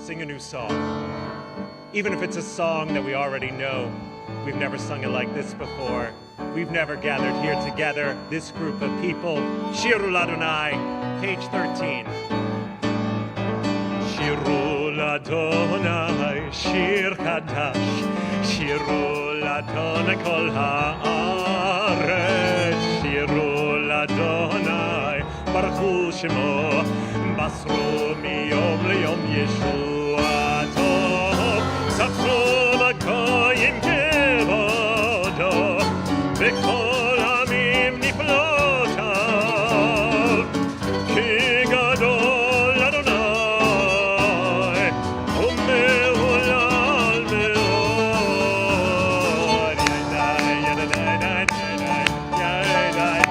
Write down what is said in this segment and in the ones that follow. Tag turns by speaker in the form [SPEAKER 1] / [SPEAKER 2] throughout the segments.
[SPEAKER 1] Sing a new song. Even if it's a song that we already know, we've never sung it like this before. We've never gathered here together, this group of people. Shiru l'Adonai, page 13. Shiru l'Adonai, shir chadash. Shiru l'Adonai kol haaretz. Shiru l'Adonai, baruch hu shemo. Basru miyom liyom Yeshuato. Safru b'koyim kevodo. B'kol hamim niflotav. Ki gadol Adonai. U'me'ulal me'od. Yadai, yadai, yadai, yadai,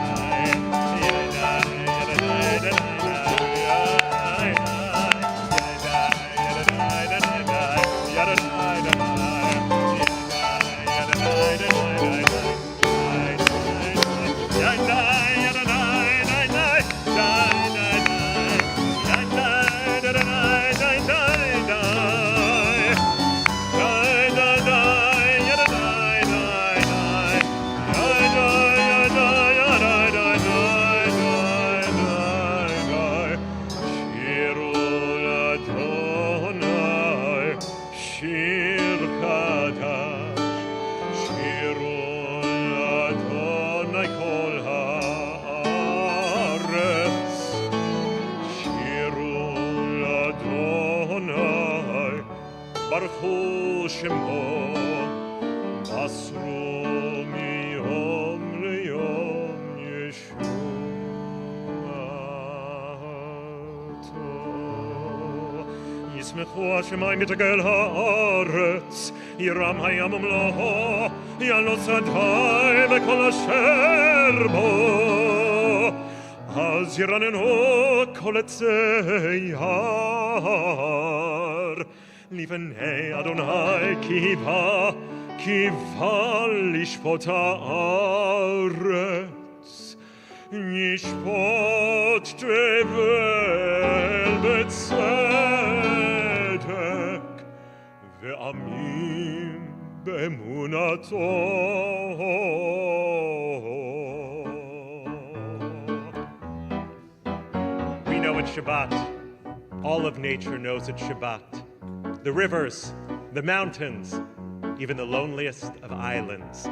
[SPEAKER 1] Baruch hu shemo, basru miyom liyom Yeshuato. Yismechu Hashemayim mitagel haaretz, yiram hayam umloho, yalos adai v'kol asher bo. Az yiranenu kol etzei har. Lifnei Adonai kiva lishpot haaretz, nishpot tevel betzedek, ve'amim be'emunato. We know it's Shabbat. All of nature knows it's Shabbat. The rivers, the mountains, even the loneliest of islands.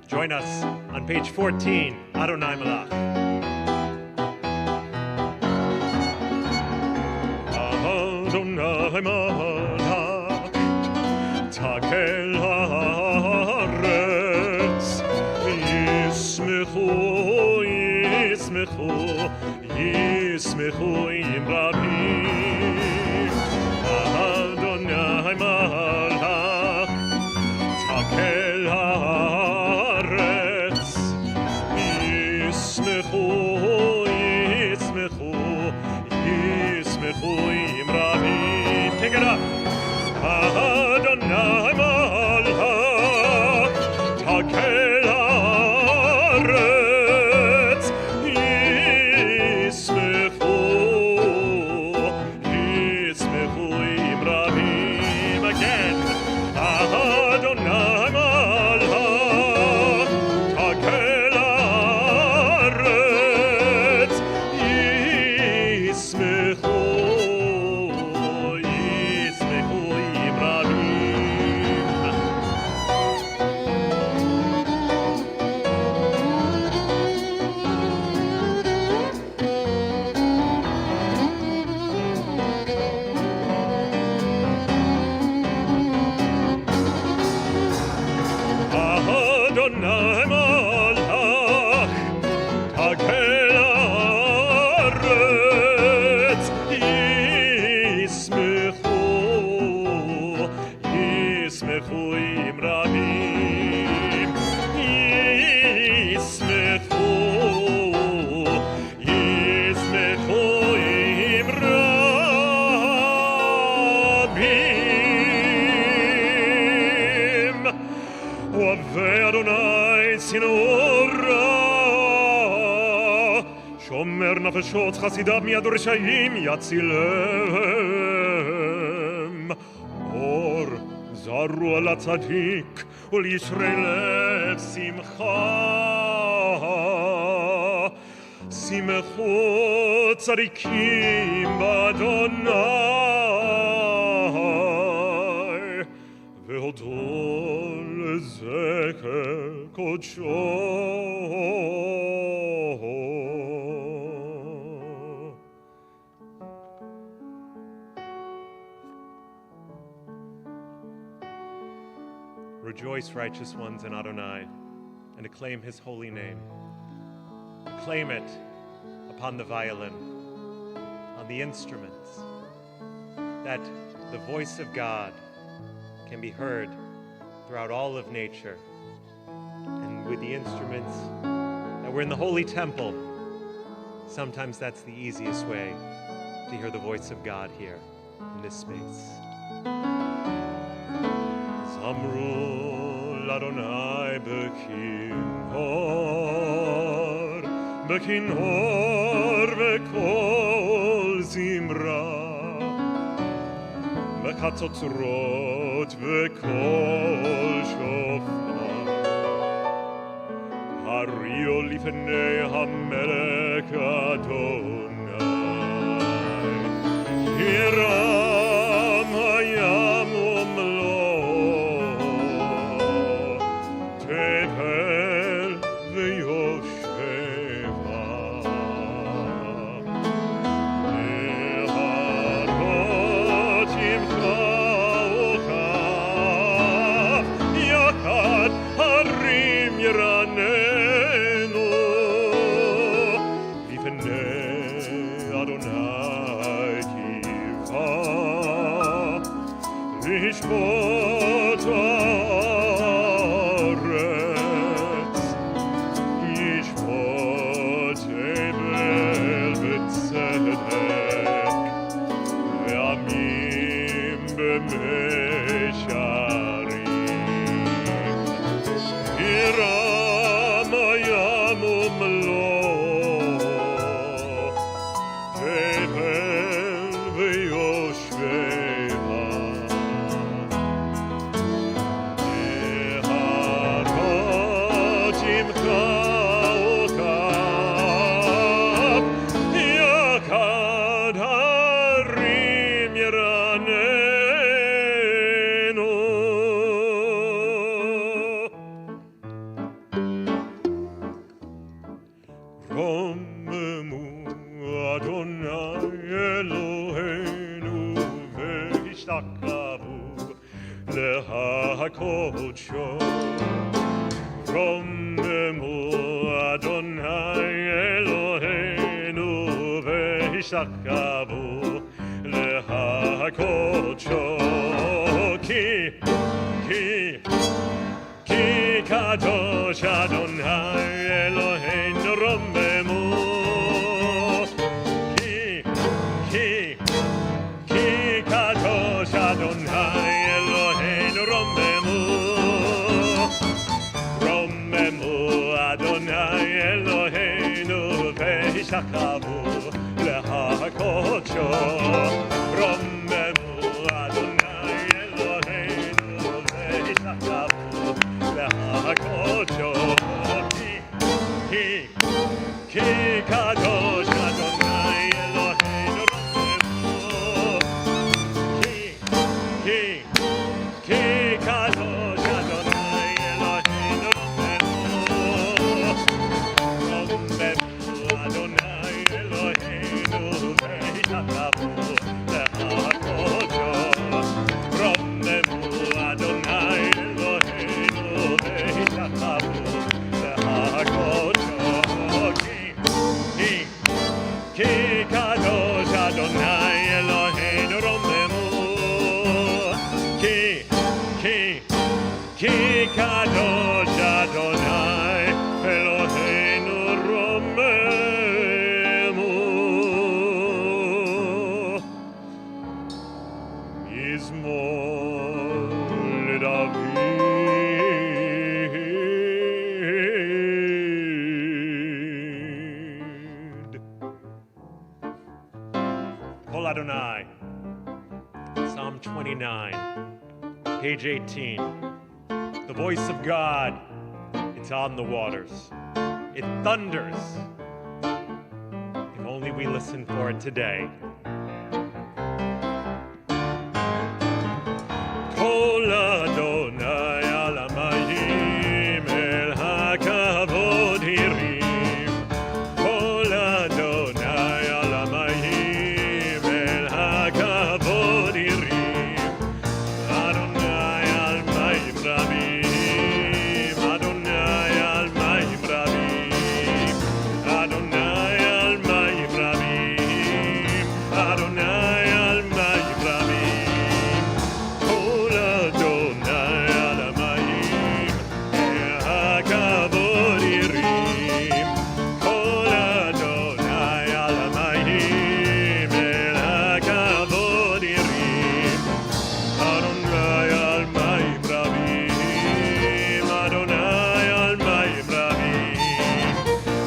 [SPEAKER 1] Join us on page 14, Adonai Malach. Adonai Malach, takel haaretz, yismechu im rabim. Adonai Malach, takel haaretz, yismechu im rabim. Take it up. Adonai Malach, takel haaretz, yismechu שומר נפשות חסידיו מיד רשעים יצילם. אור זרו על הצדיק ולישרי לב שמחה. שמחו צדיקים באדוני והודו לזכר קודשו. Rejoice, righteous ones, in Adonai, and acclaim his holy name. Acclaim it upon the violin, on the instruments, that the voice of God can be heard throughout all of nature. And with the instruments that we're in the holy temple, sometimes that's the easiest way to hear the voice of God here in this space. Zamru l'Adonai בקינור וקול זמרה, בחצוצרות וקול שופר. הריעו לפני המלך אדוני, ירם הים ומלואו, תבל ויושב. ישפוט הארץ, ישפוט הבל וצדק, ועמים במישרים. ירם הים ומלואו, תבל ויושביה. להקודשו. רוממו אדוני אלוהינו והשתחוו להקודשו. כי קדוש אדוני אלוהינו רוממו. כי קדוש אדוני אדוני אלוהינו והשתחוו להקודשו. רוממו אדוני אלוהינו והשתחוו להקודשו. כי קדוש אדוני אלוהינו רוממו. כי קדוש אדוני אלוהינו He Kol Adonai. Psalm 29, page 18. The voice of God, it's on the waters. It thunders. If only we listen for it today. Kol Adonai al hamayim el hakavod hirim. Kol Adonai al hamayim el hakavod hirim. Adonai al mayim rabim. Adonai al mayim rabim. Adonai al mayim rabim. Adonai al mayim rabim. Kol Adonai al hamayim el hakavod hirim. Kol Adonai al hamayim el hakavod hirim. Adonai al mayim rabim. Adonai al mayim rabim.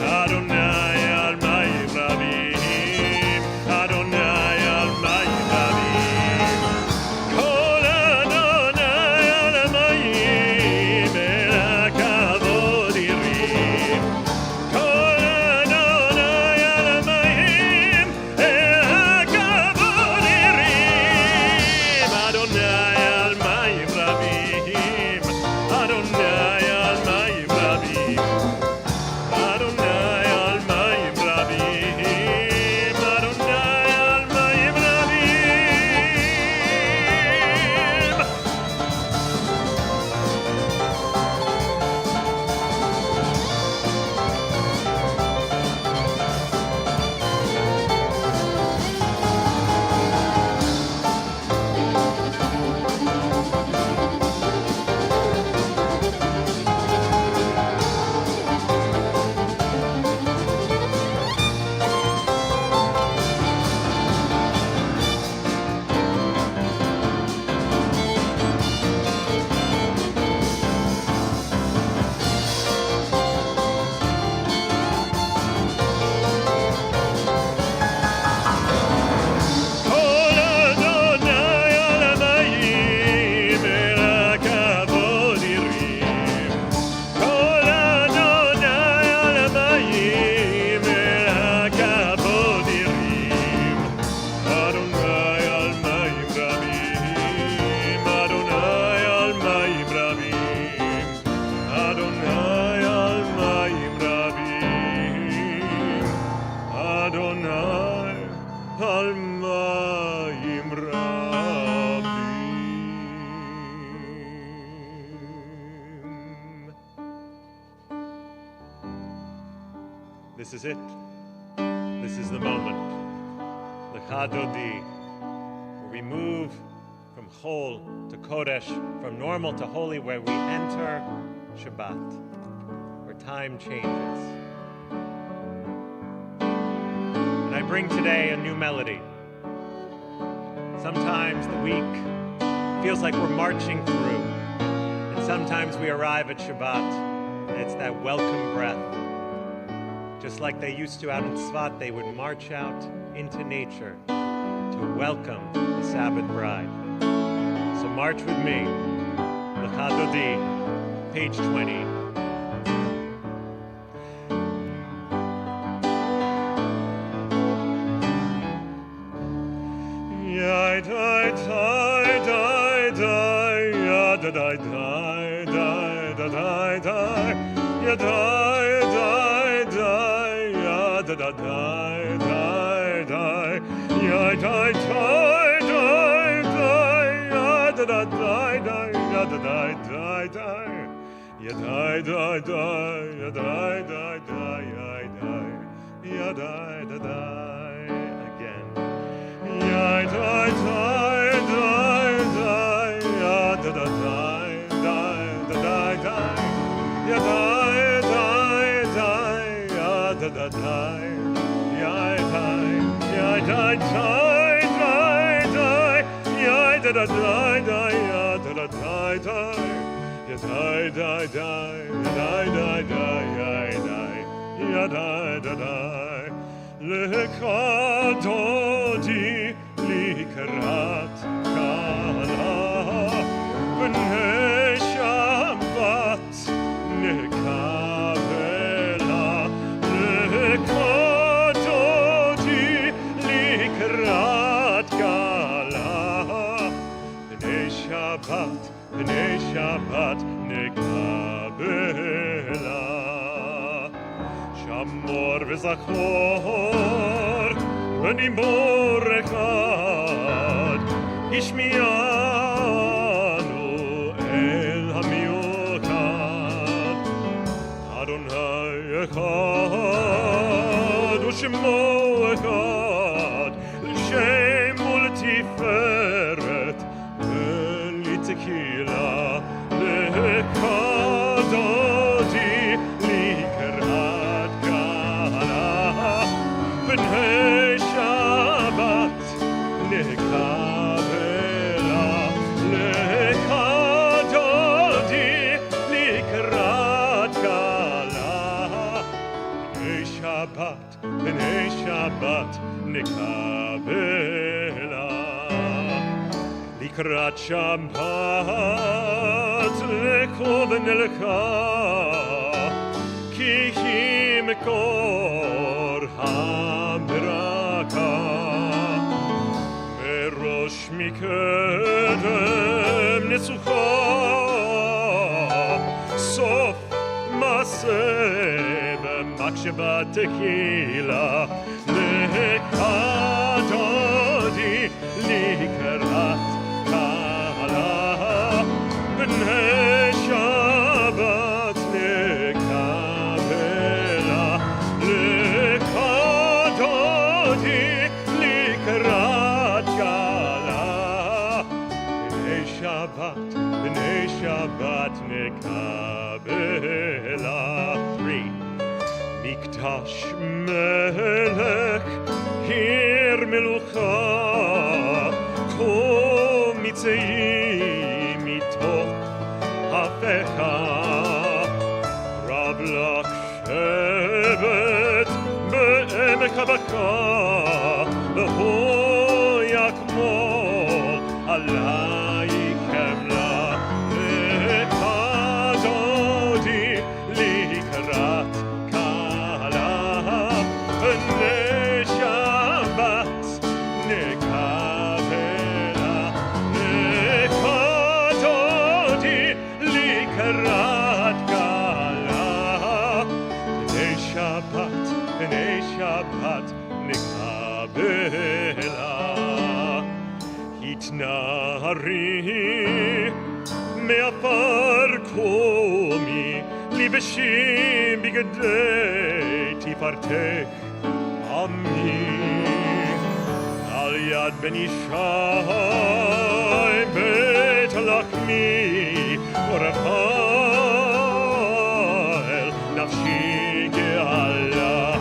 [SPEAKER 1] Adonai al mayim rabim. Adonai al mayim rabim. Kol Adonai al hamayim el hakavod hirim. Kol Adonai al hamayim el hakavod hirim. Adonai al mayim rabim. Adonai al mayim rabim. Adonai al mayim rabim. Adonai al mayim rabim. Kol Adonai al hamayim el hakavod hirim. Kol Adonai al hamayim el hakavod hirim. Adonai al mayim rabim. Adonai al mayim rabim. Adonai al mayim rabim. Adonai al mayim rabim. This is it. This is the moment. Lecha Dodi, where we move from Chol to Kodesh, from normal to holy, where we enter Shabbat, where time changes. And I bring today a new melody. Sometimes the week feels like we're marching through, and sometimes we arrive at Shabbat, and it's that welcome breath. Just like they used to out in Tzvat, they would march out into nature to welcome the Sabbath bride. So march with me, Lecha Dodi, page 20. Yai dai dai dai dai, ya da dai dai dai da dai dai, ya dai dai dai, ya da da dai dai dai, ya dai dai dai dai, ya da da dai dai, ya da dai dai dai, ya dai dai dai, ya dai dai dai, ya dai da dai again. Ya dai dai dai dai, ya da da dai dai da dai dai, ya dai dai dai, ya da da dai, ya dai dai dai dai, ya da da dai dai, ya da da dai dai, ya dai dai dai, ya dai dai dai, ya dai da dai. Lecha Dodi, לקראת כלה, בני שבת נקבלה, לקדותי לקראת כלה, בני שבת נקבלה. שמור וזכור ונימור אחד, השמיענו אל המיוחד. אדוני אחד ושמו אחד, לשם ולתפארת ולתהילה, לקדותי לקראת כלה, בני שבת נקבלה, לקדותי לקראת כלה, בני שבת נקבלה. לקראת שבת לקום נלכה, כי היא מקור הברכה. מראש מקדם ניצוחה, סוף מעשה במחשבה תחילה, לקדותי לקראת כלה, בני שבת נקבלה, לקדותי לקראת כלה, בני שבת נקבלה. מקדש מלך עיר מלוכה, כה מצאים מתוך הפכה, רב לך שבט בעמק הבקע, והוא יקמול עלי חמלה, לקדותי לקראת כלה, בני שבת נקבלה, לקדותי לקראת כלה, בני שבת נקבלה. התנערי מעפר קומי, לבשי בגדי תפארתך עמי, על יד בן ישי בית לחמי, ורפאל נפשי גאלה,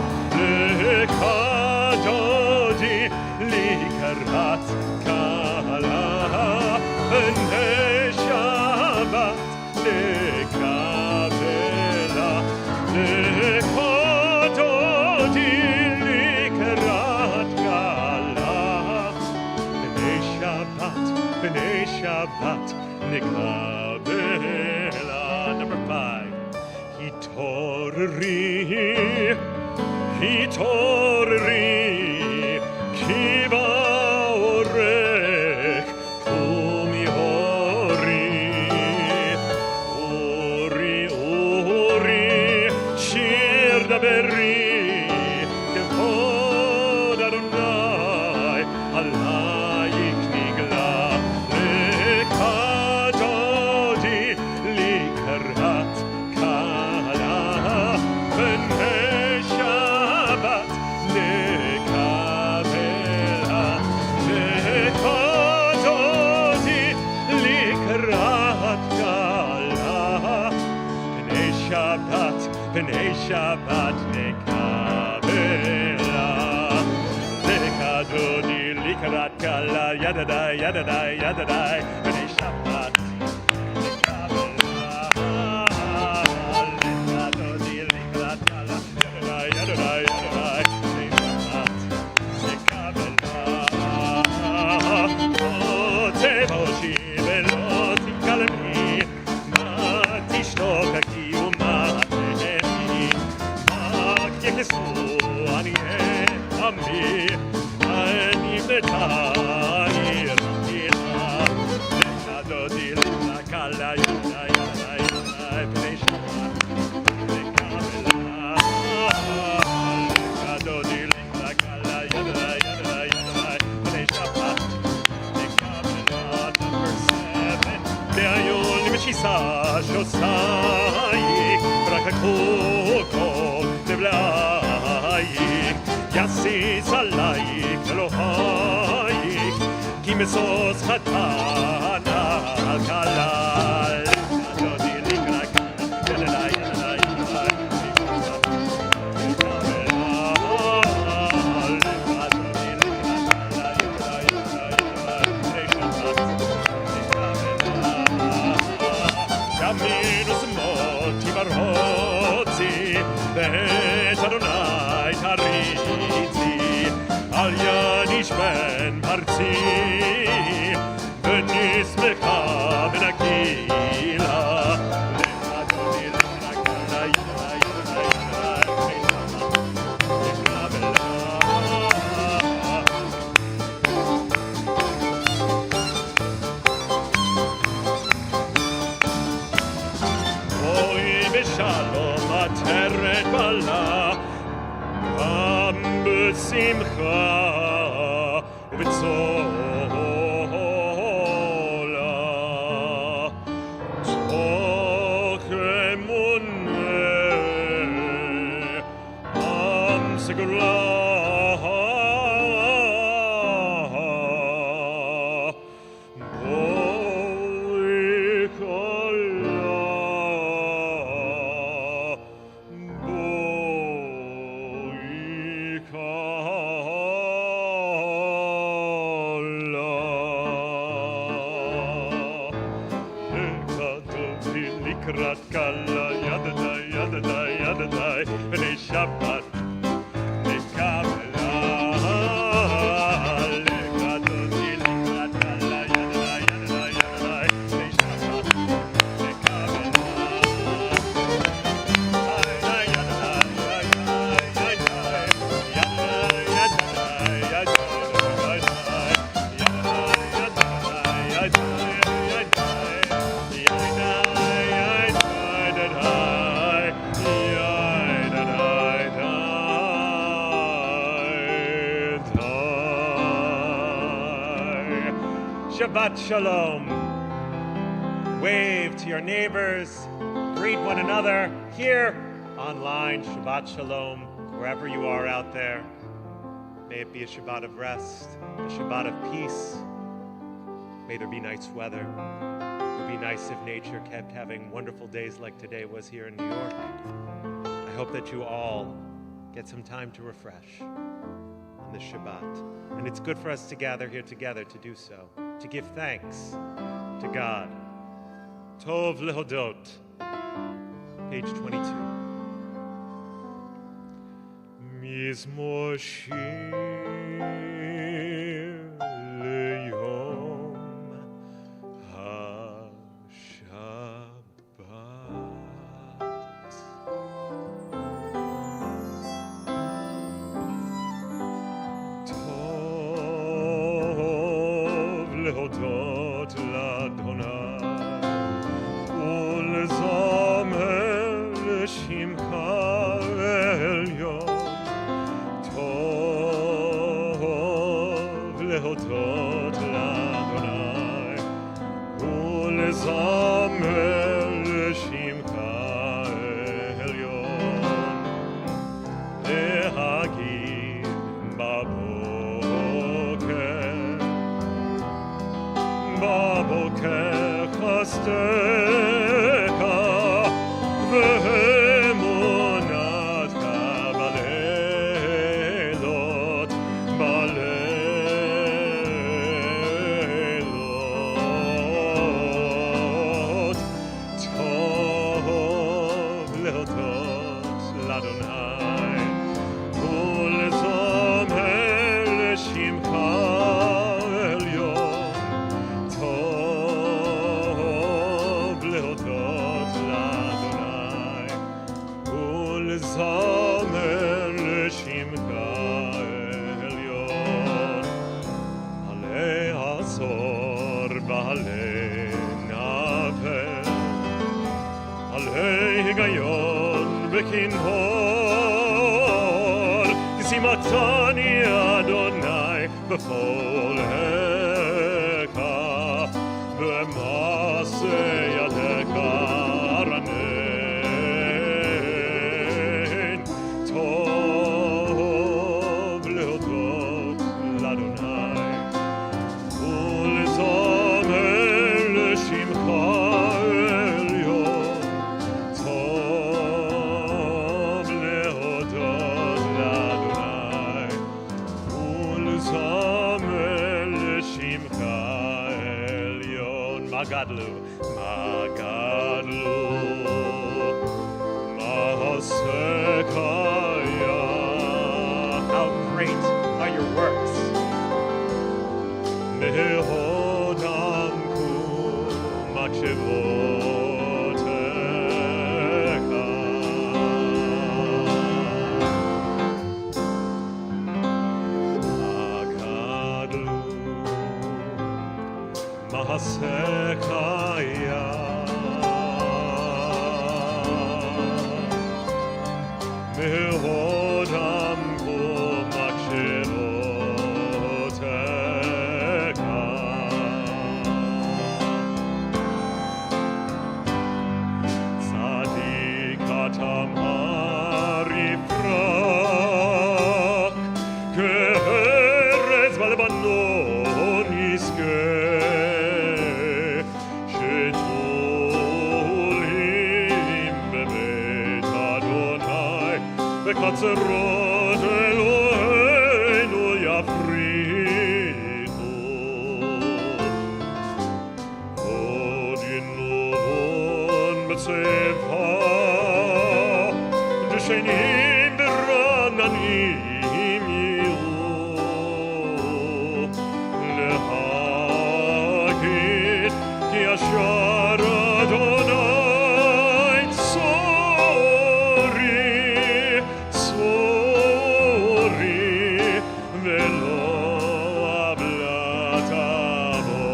[SPEAKER 1] לקדותי לקראת כלה, בני שבת נקבלה, לקדותי לקראת כלה, בני שבת נקבלה. Number 5. התעוררי, כי באורך קומי אורי, שיר דברי, כבוד אדוני עלייך נגלה, לקדותי לקראת כלה, בני שבת נקבלה, לקדותי לקראת כלה, בני שבת נקבלה, לקדותי לקראת כלה, ידדי, ידדי, ידדי, בני שבת נכנסו עניי עמי, נבנתה עיר המדינה, לדודי לקלה ידה ידה ידה פני שבת לקבלה, לדודי לקלה ידה ידה ידה פני שבת לקבלה. Number 7 בעיון למשיסה שוסאי ברכה קוקו נבלאי יסיס עלייך אלוהייך כי משוש חתנה כלל דודי לקרא יללה יללה יללה ימינוס מותי ברוצי ואת אדוני תריצי על יניש בן פרצי ונשמחה ונגילה לאדוני לקרא יללה יללה בשלום עטרת בלה, גם בשמחה ובצהלה, תוך אמונה עם סגולה, בואי כלה לקראת קלה ידדי ידדי ידדי בני שבת לקבלה לקראתי לקראת קלה ידדי ידדי ידדי בני שבת לקבלה Shabbat Shalom. Wave to your neighbors, greet one another here, online. Shabbat Shalom, wherever you are out there. May it be a Shabbat of rest, a Shabbat of peace. May there be nice weather. It would be nice if nature kept having wonderful days like today was here in New York. I hope that you all get some time to refresh on this Shabbat. And it's good for us to gather here together to do so, to give thanks to God. Tov lehodot, page 22. Mizmor shir leyom ha-Shabbat. Tov lehodot l'Adonai ולזמר לשמך עליון. טוב להודות לאדוני ולזמר לשמך עליון. להגיד בבוקר חסדך ואמונתך בלילות טוב להודות לאדוני ולזמר לשמך עליון. טוב לשמך עליון, עלי עשור ועלי נבל, עלי היגיון וכנהור, שימתני אדוני בכל הכה, במעשה ידיך ארנן. טוב להודות לאדוני ולזמר לשמך עליון. טוב להודות לאדוני ולזמר לשמך עליון. מה גדלו, מה גדלו מעשיך. How great are your works. מהודם ומחשבותיך. מה גדלו מעשיך מהודם ומחשבותיך. צדיק אתה יפרח כארץ בלבנון יזכה, שתולים בבית אדוני וקצרות אלוהינו יפריחו. עוד ינובון בצבא, דשנים ורעננים יהיו, להגיד כי ישר אדוני צורי, צורי, ולא עוולת עמו.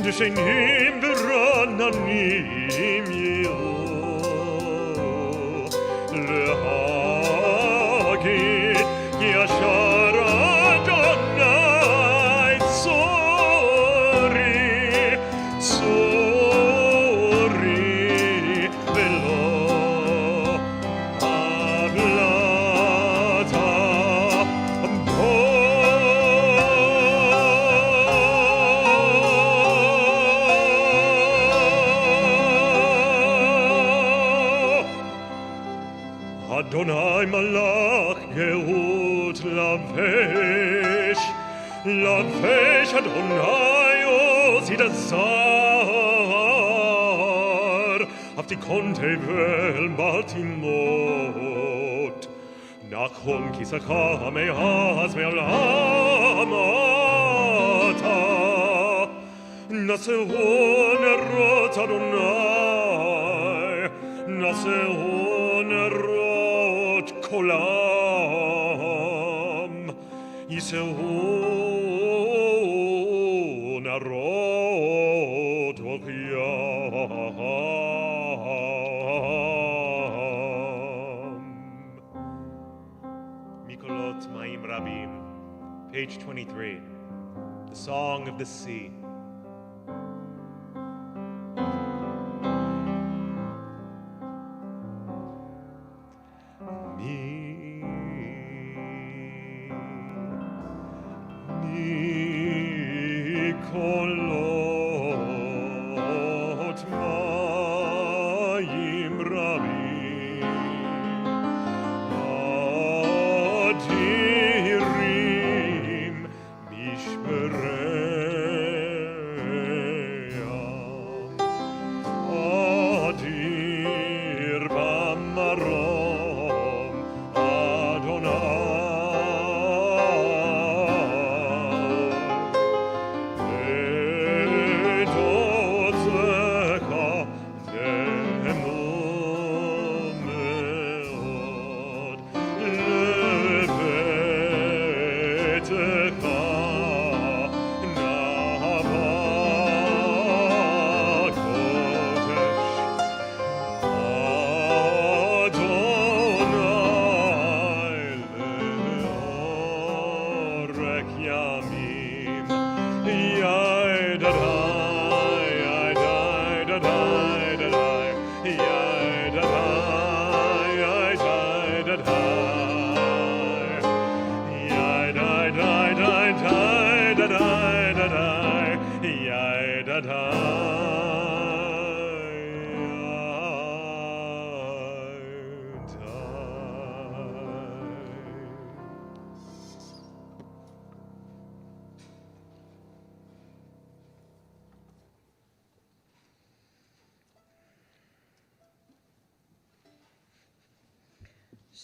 [SPEAKER 1] דשנים ורעננים יהיו, להגיד כי ישר אדוני צורי, צורי, ולא עוולת עמו. אדוני מלך גאות לבש, לבש אדוני עוז זר, הבתיקון תבל בל תמות, נכון כיסך מאז מעולם אתה, נשאו נרות אדוני, נשאו נרות קולם, יישאו נרות הוחיים. מקולות מים רבים, page 23, the song of the sea. מקולות מים רבים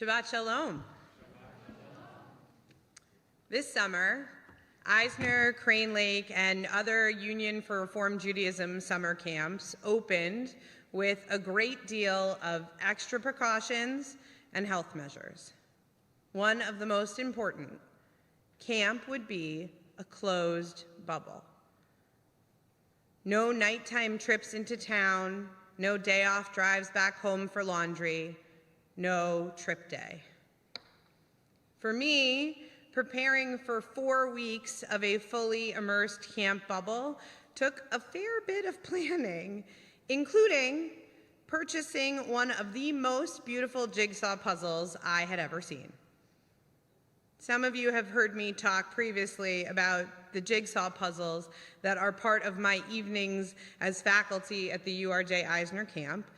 [SPEAKER 2] Shabbat Shalom. This summer, Eisner, Crane Lake, and other Union for Reform Judaism summer camps opened with a great deal of extra precautions and health measures. One of the most important, camp would be a closed bubble. No nighttime trips into town, no day-off drives back home for laundry, no trip day. For me, preparing for 4 weeks of a fully immersed camp bubble took a fair bit of planning, including purchasing one of the most beautiful jigsaw puzzles I had ever seen. Some of you have heard me talk previously about the jigsaw puzzles that are part of my evenings as faculty at the URJ Eisner camp,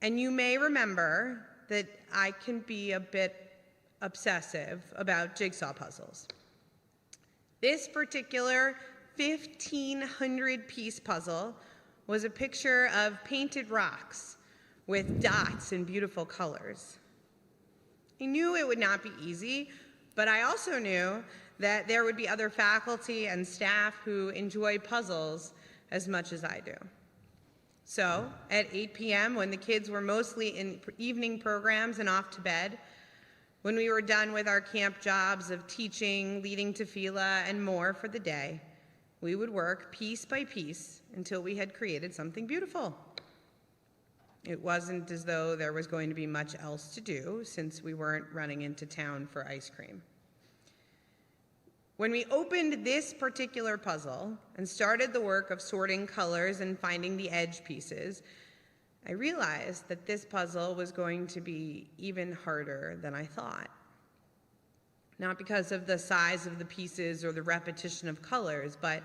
[SPEAKER 2] and you may remember that I can be a bit obsessive about jigsaw puzzles. This particular 1,500-piece puzzle was a picture of painted rocks with dots in beautiful colors. I knew it would not be easy, but I also knew that there would be other faculty and staff who enjoy puzzles as much as I do. So, at 8 p.m., when the kids were mostly in evening programs and off to bed, when we were done with our camp jobs of teaching, leading tefillah, and more for the day, we would work piece by piece until we had created something beautiful. It wasn't as though there was going to be much else to do, since we weren't running into town for ice cream. When we opened this particular puzzle and started the work of sorting colors and finding the edge pieces, I realized that this puzzle was going to be even harder than I thought. Not because of the size of the pieces or the repetition of colors, but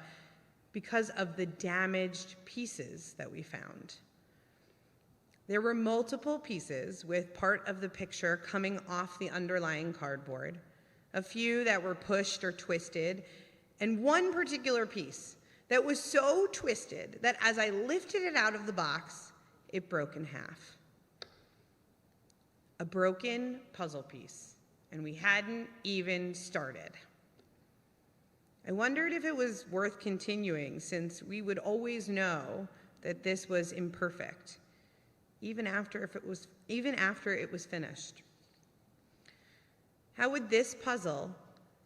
[SPEAKER 2] because of the damaged pieces that we found. There were multiple pieces with part of the picture coming off the underlying cardboard, a few that were pushed or twisted, and one particular piece that was so twisted that as I lifted it out of the box, it broke in half. A broken puzzle piece, and we hadn't even started. I wondered if it was worth continuing, since we would always know that this was imperfect, even after it was finished. How would this puzzle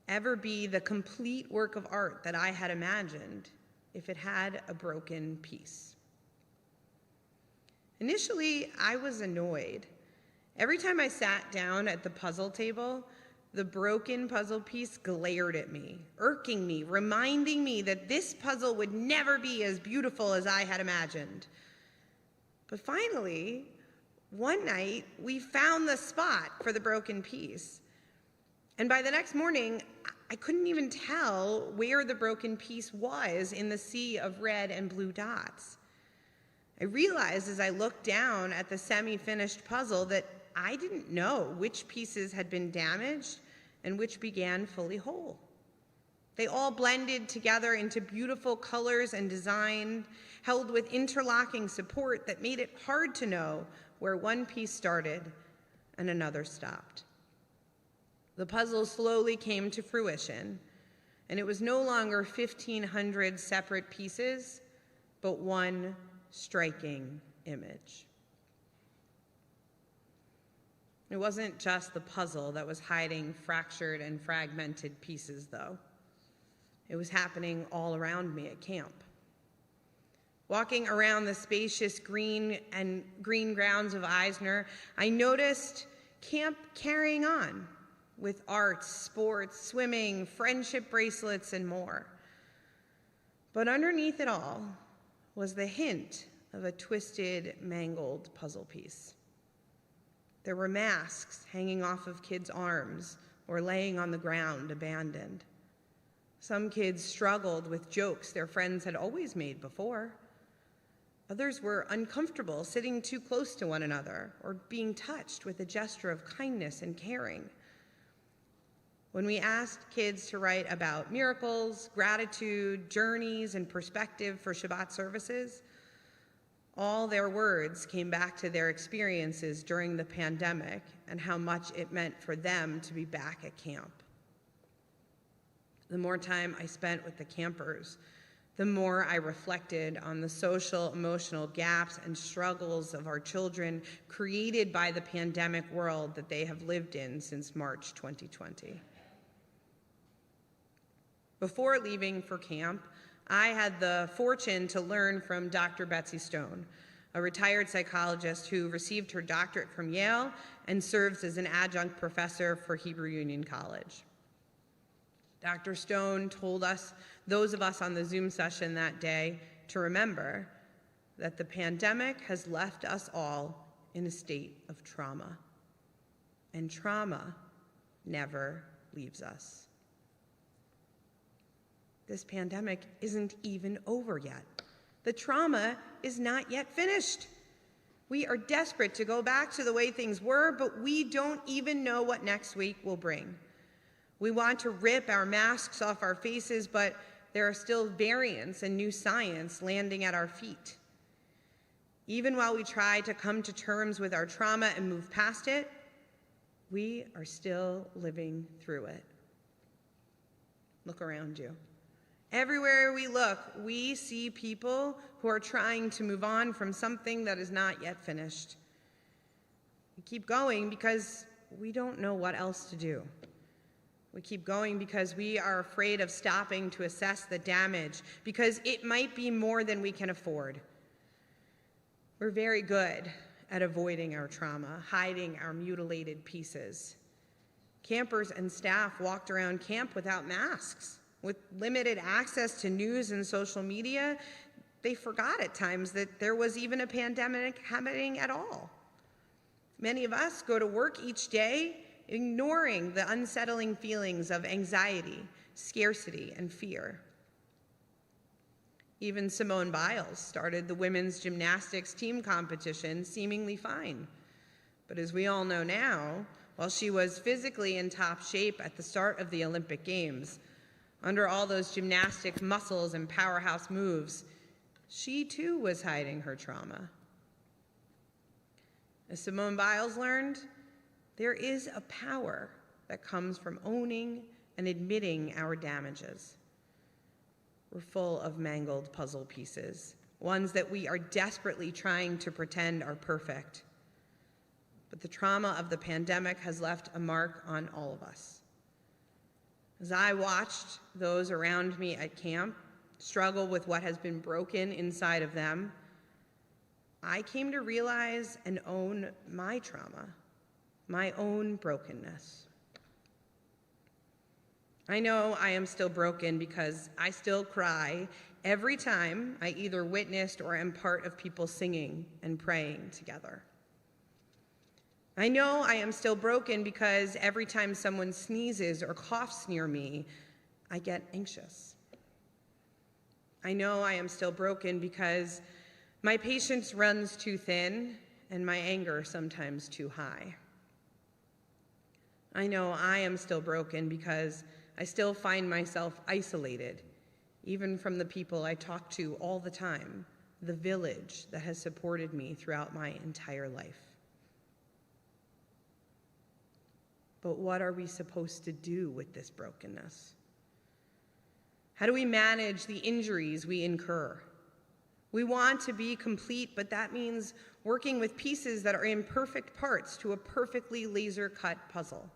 [SPEAKER 2] ever be the complete work of art that I had imagined if it had a broken piece? Initially, I was annoyed. Every time I sat down at the puzzle table, the broken puzzle piece glared at me, irking me, reminding me that this puzzle would never be as beautiful as I had imagined. But finally, one night, we found the spot for the broken piece. And by the next morning, I couldn't even tell where the broken piece was in the sea of red and blue dots. I realized as I looked down at the semi-finished puzzle that I didn't know which pieces had been damaged and which began fully whole. They all blended together into beautiful colors and design, held with interlocking support that made it hard to know where one piece started and another stopped. The puzzle slowly came to fruition, and it was no longer 1,500 separate pieces, but one striking image. It wasn't just the puzzle that was hiding fractured and fragmented pieces, though. It was happening all around me at camp. Walking around the spacious green grounds of Eisner, I noticed camp carrying on with arts, sports, swimming, friendship bracelets, and more. But underneath it all was the hint of a twisted, mangled puzzle piece. There were masks hanging off of kids' arms or laying on the ground, abandoned. Some kids struggled with jokes their friends had always made before. Others were uncomfortable sitting too close to one another or being touched with a gesture of kindness and caring. When we asked kids to write about miracles, gratitude, journeys, and perspective for Shabbat services, All their words came back to their experiences during the pandemic and how much it meant for them to be back at camp. The more time I spent with the campers, the more I reflected on the social, emotional gaps and struggles of our children created by the pandemic world that they have lived in since March 2020. Before leaving for camp, I had the fortune to learn from Dr. Betsy Stone, a retired psychologist who received her doctorate from Yale and serves as an adjunct professor for Hebrew Union College. Dr. Stone told us, those of us on the Zoom session that day, to remember that the pandemic has left us all in a state of trauma, and trauma never leaves us. This pandemic isn't even over yet. The trauma is not yet finished. We are desperate to go back to the way things were, but we don't even know what next week will bring. We want to rip our masks off our faces, but there are still variants and new science landing at our feet. Even while we try to come to terms with our trauma and move past it, we are still living through it. Look around you. Everywhere we look, we see people who are trying to move on from something that is not yet finished. We keep going because we don't know what else to do. We keep going because we are afraid of stopping to assess the damage, because it might be more than we can afford. We're very good at avoiding our trauma, hiding our mutilated pieces. Campers and staff walked around camp without masks. With limited access to news and social media, they forgot at times that there was even a pandemic happening at all. Many of us go to work each day ignoring the unsettling feelings of anxiety, scarcity, and fear. Even Simone Biles started the women's gymnastics team competition seemingly fine. But as we all know now, while she was physically in top shape at the start of the Olympic Games, under all those gymnastic muscles and powerhouse moves, she too was hiding her trauma. As Simone Biles learned, there is a power that comes from owning and admitting our damages. We're full of mangled puzzle pieces, ones that we are desperately trying to pretend are perfect. But the trauma of the pandemic has left a mark on all of us. As I watched those around me at camp struggle with what has been broken inside of them, I came to realize and own my trauma, my own brokenness. I know I am still broken because I still cry every time I either witnessed or am part of people singing and praying together. I know I am still broken because every time someone sneezes or coughs near me, I get anxious. I know I am still broken because my patience runs too thin and my anger sometimes too high. I know I am still broken because I still find myself isolated, even from the people I talk to all the time, the village that has supported me throughout my entire life. But what are we supposed to do with this brokenness? How do we manage the injuries we incur? We want to be complete, but that means working with pieces that are imperfect parts to a perfectly laser-cut puzzle.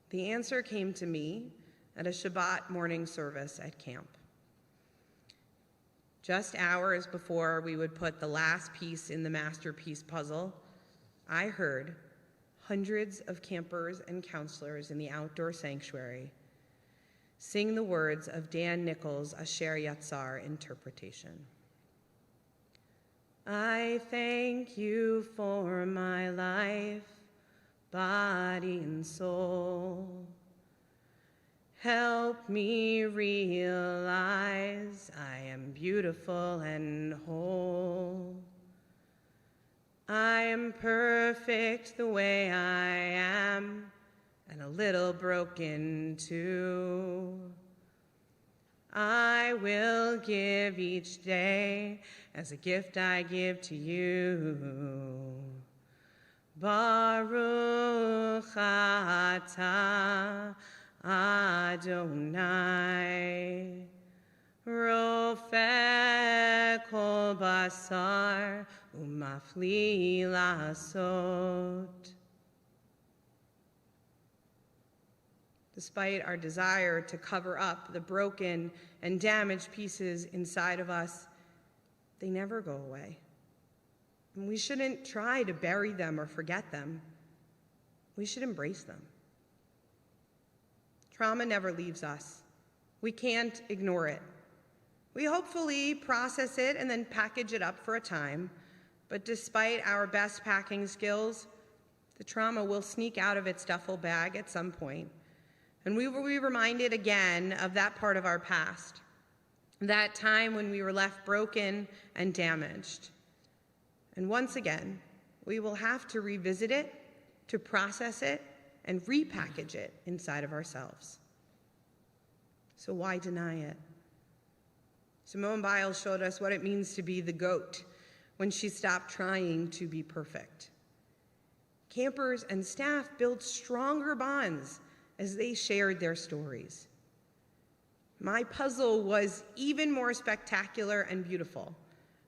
[SPEAKER 2] The answer came to me at a Shabbat morning service at camp. Just hours before we would put the last piece in the masterpiece puzzle, I heard hundreds of campers and counselors in the outdoor sanctuary sing the words of Dan Nichols' Asher Yatzar interpretation. I thank you for my life, body and soul. Help me realize I am beautiful and whole. I am perfect the way I am, and a little broken too. I will give each day as a gift I give to you. Baruch atah Adonai, Rofeh kol basar umafli lasot. Despite our desire to cover up the broken and damaged pieces inside of us, they never go away. And we shouldn't try to bury them or forget them. We should embrace them. Trauma never leaves us. We can't ignore it. We hopefully process it and then package it up for a time, but despite our best packing skills, the trauma will sneak out of its duffel bag at some point. And we will be reminded again of that part of our past, that time when we were left broken and damaged. And once again, we will have to revisit it, to process it, and repackage it inside of ourselves. So why deny it? Simone Biles showed us what it means to be the goat when she stopped trying to be perfect. Campers and staff built stronger bonds as they shared their stories. My puzzle was even more spectacular and beautiful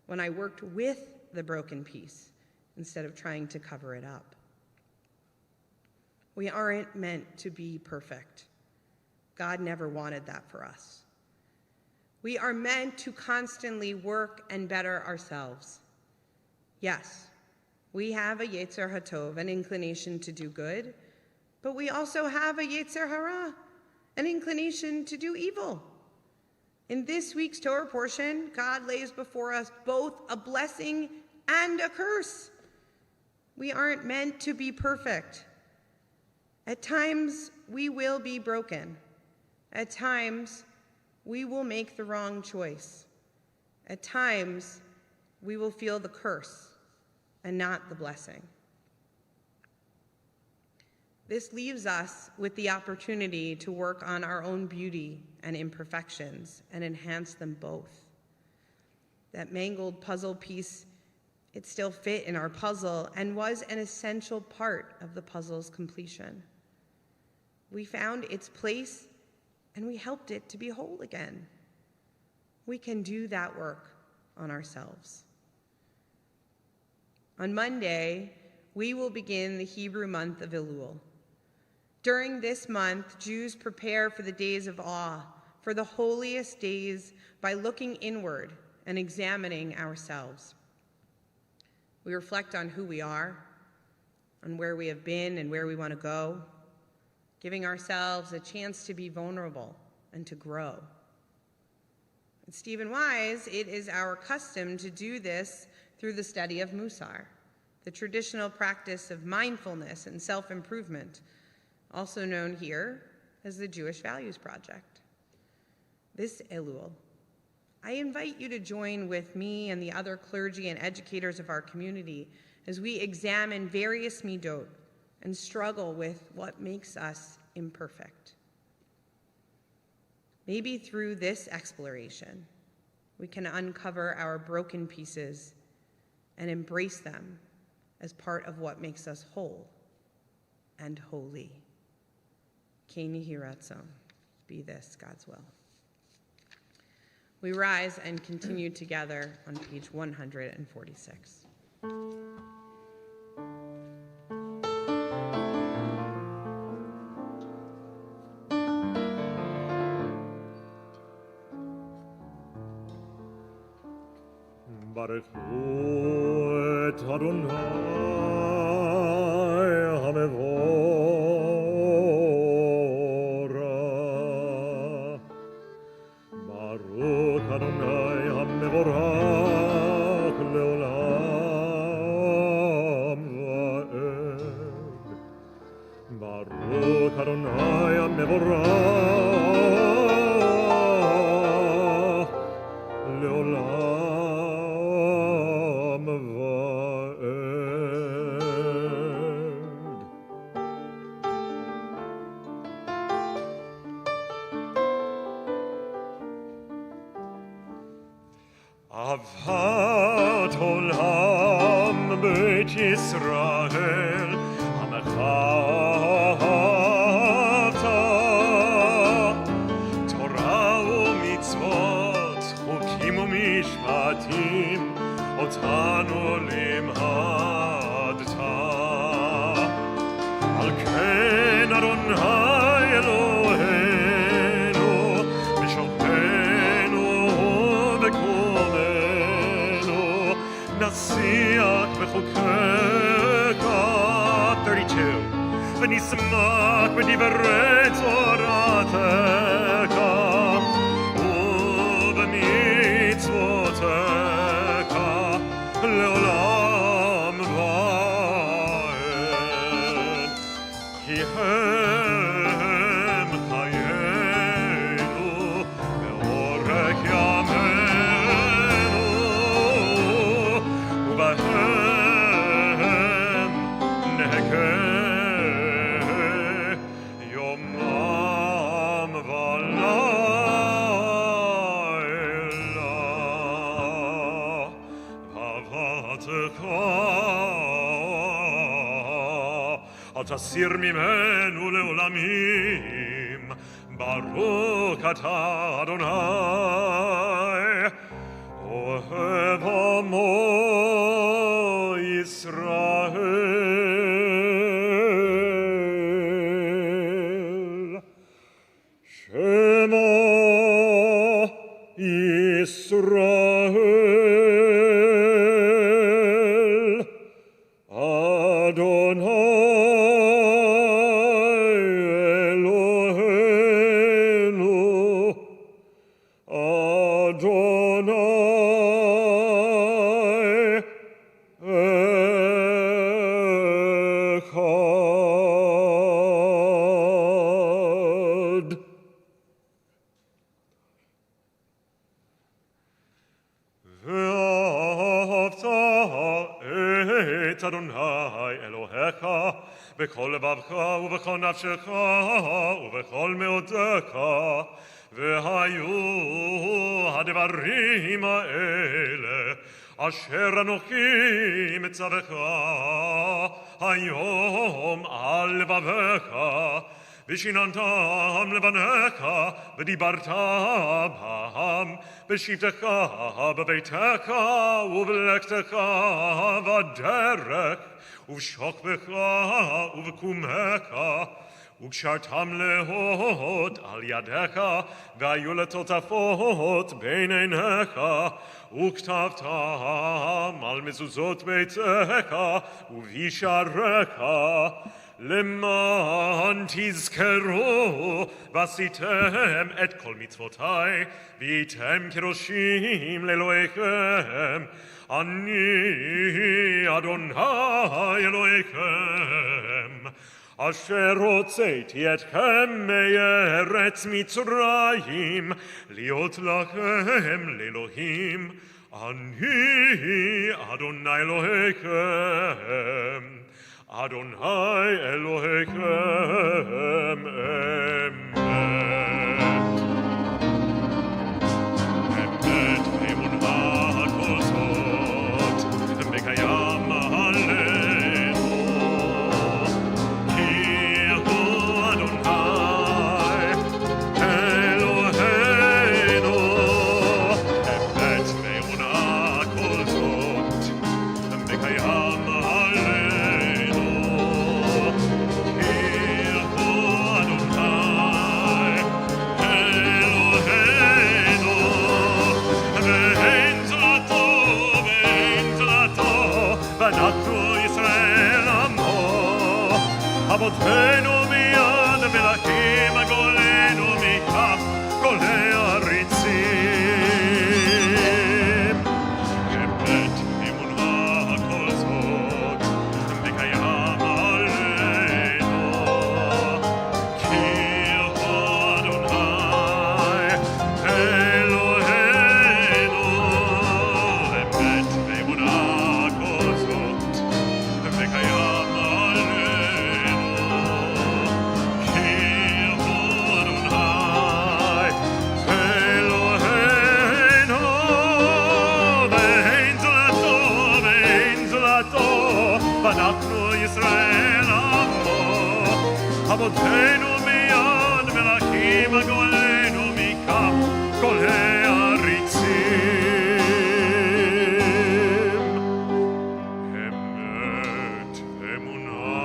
[SPEAKER 2] when I worked with the broken piece instead of trying to cover it up. We aren't meant to be perfect. God never wanted that for us. We are meant to constantly work and better ourselves. Yes, we have a Yetzer HaTov, an inclination to do good, but we also have a Yetzer Hara, an inclination to do evil. In this week's Torah portion, God lays before us both a blessing and a curse. We aren't meant to be perfect. At times, we will be broken. At times, we will make the wrong choice. At times, we will feel the curse and not the blessing. This leaves us with the opportunity to work on our own beauty and imperfections and enhance them both. That mangled puzzle piece, it still fit in our puzzle and was an essential part of the puzzle's completion. We found its place and we helped it to be whole again. We can do that work on ourselves. On Monday, we will begin the Hebrew month of Elul. During this month, Jews prepare for the days of awe, for the holiest days, by looking inward and examining ourselves. We reflect on who we are, on where we have been and where we want to go, giving ourselves a chance to be vulnerable and to grow. At Stephen Wise, it is our custom to do this through the study of Musar, the traditional practice of mindfulness and self-improvement, also known here as the Jewish Values Project. This Elul, I invite you to join with me and the other clergy and educators of our community as we examine various midot and struggle with what makes us imperfect. Maybe through this exploration, we can uncover our broken pieces and embrace them as part of what makes us whole and holy. Ken Yehi Ratzon, be this God's will. We rise and continue together on page 146.
[SPEAKER 3] ברכו את אדוני המבורך. ברוך אדוני המבורך לעולם ועד. ברוך אדוני המבורך לעולם בית ישראל, עמך אתה. תורה ומצוות, חוקים ומשפטים, אותנו לימדת. על כן אדוני אלוהינו, בשוכבנו ובקומנו, נשיח בחוקיך. 32. ונשמח בדברי תורתך ובמצוותיך לעולם ועד. כי הם חיינו ואורך ימינו, ובהם נחכה יומם ולילה. אהבתך אל תסיר ממנו לעולמים. ברוך אתה אדוני, אוהב עמו ישראל. שמע ישראל, אדוני אלוהינו, אדוני אחד. ואהבת את אדוני אלוהיך בכל לבבך ובכל נפשך ובכל מאודך. והיו הדברים האלה אשר אנוכי מצווך היום על לבבך, ושיננתם לבניך, ודיברת בהם בשבתך בביתך ובלכתך בדרך ובשוכבך ובקומך, וקשרתם להות על ידיך, והיו לטוטפות בין עיניך, וכתבתם על מזוזות ביתך ובישעריך, למען תזכרו ועשיתם את כל מצוותי, והייתם קדושים לאלוהיכם. אני אדוני אלוהיכם, אשר הוצאתי אתכם מארץ מצרים, להיות לכם לאלוהים. אני אדוני אלוהיכם, אדוני אלוהיכם אמת. אמת ואמונה כל זאת, מקיים עלינו, כי הוא אדוני אלוהינו. אמת ואמונה כל זאת, מקיים עלינו, כי הוא אדוני אלוהינו. ואין זולתו ואין זולתו, ואנחנו ישראל עמו, אבותינו מיד מלכים, גולנו מכף גולי עריצים. אמת אמונה כל זאת, מקיים עלינו, כי הוא אדוני אלוהינו. אמת ואמונה כל זאת, מקיים עלינו, כי הוא אדוני ואנחנו ישראל עמו, אבותינו מיד מלכים הגואלנו מכף כל העריצים. אמת אמונה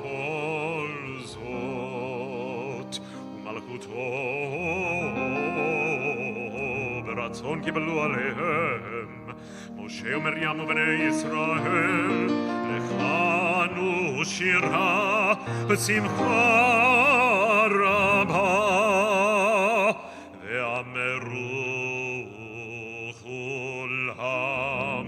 [SPEAKER 3] כל זאת, ומלכותו ברצון קיבלו עליהם משה ומרים ובני ישראל, לכנו שירה ושמחה רבה, ואמרו כולם.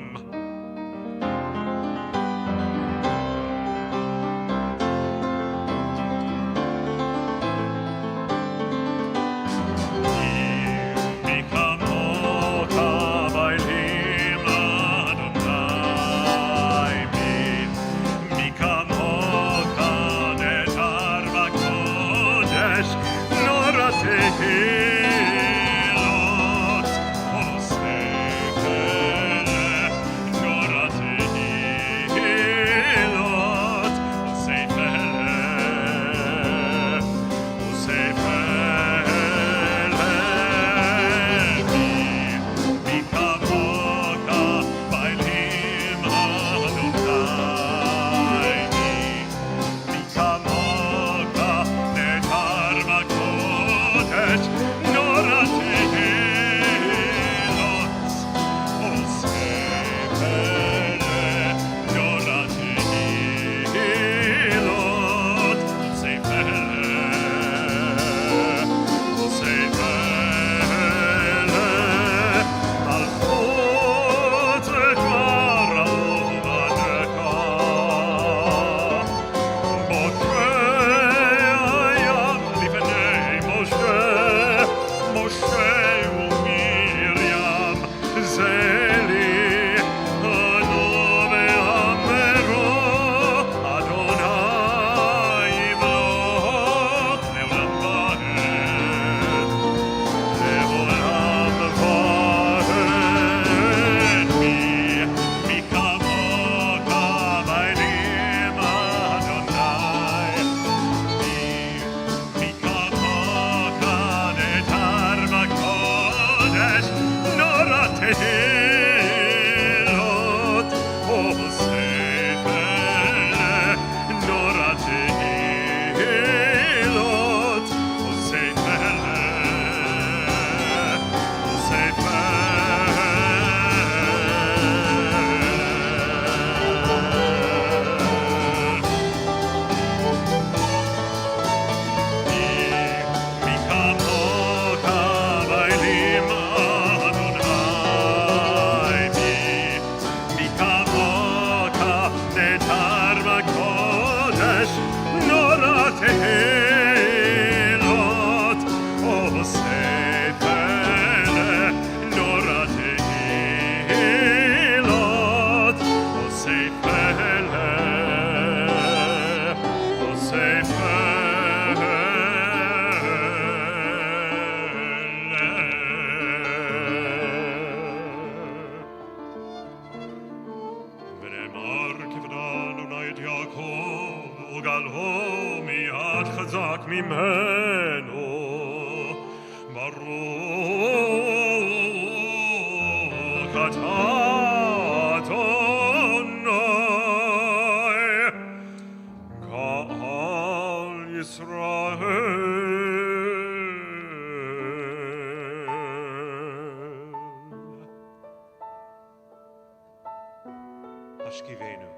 [SPEAKER 1] Hashkivenu.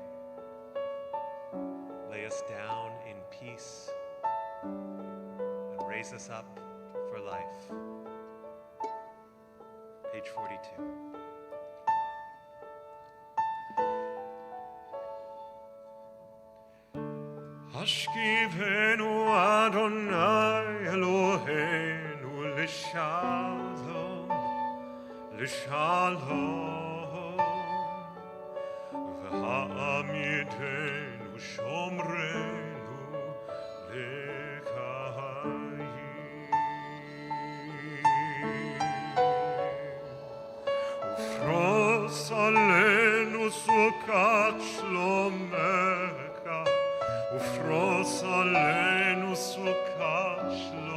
[SPEAKER 1] Lay us down in peace and raise us up for life. Page 42.
[SPEAKER 3] Hashkivenu Adonai Eloheinu l'shalom, l'shalom. V'ha'amidenu shomrenu l'chayim. Ufros alenu sukkah שלומך, ופרוס עלינו סוכת שלומך.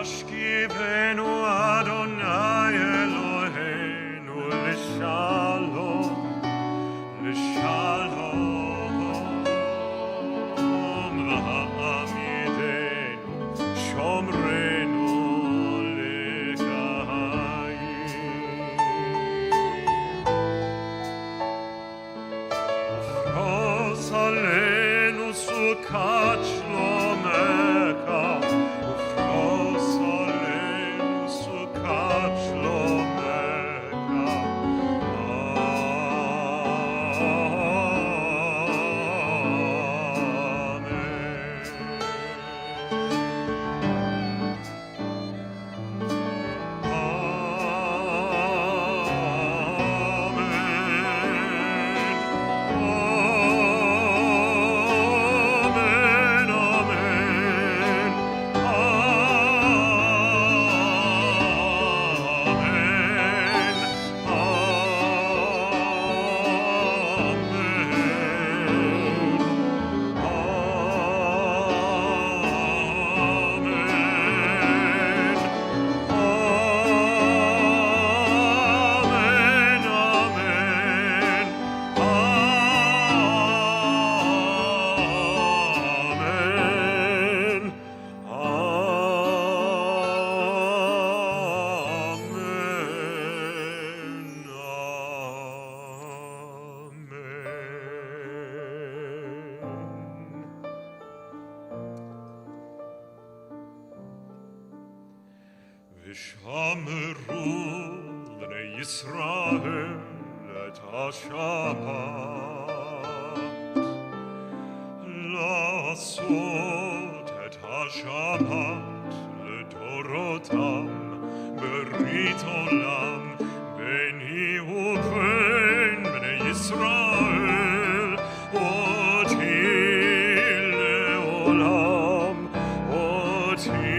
[SPEAKER 3] השכיבנו אדוני אלוהינו לשלום, לשלום, והעמידנו שומרנו לחיים. ופרוס עלינו סוכת שלומך, ופרוס עלינו סוכת שלומך. ושמרו בני ישראל את השבת, לעשות את השבת לדורותם ברית עולם ביני ובין בני ישראל, אותי לעולם, אותי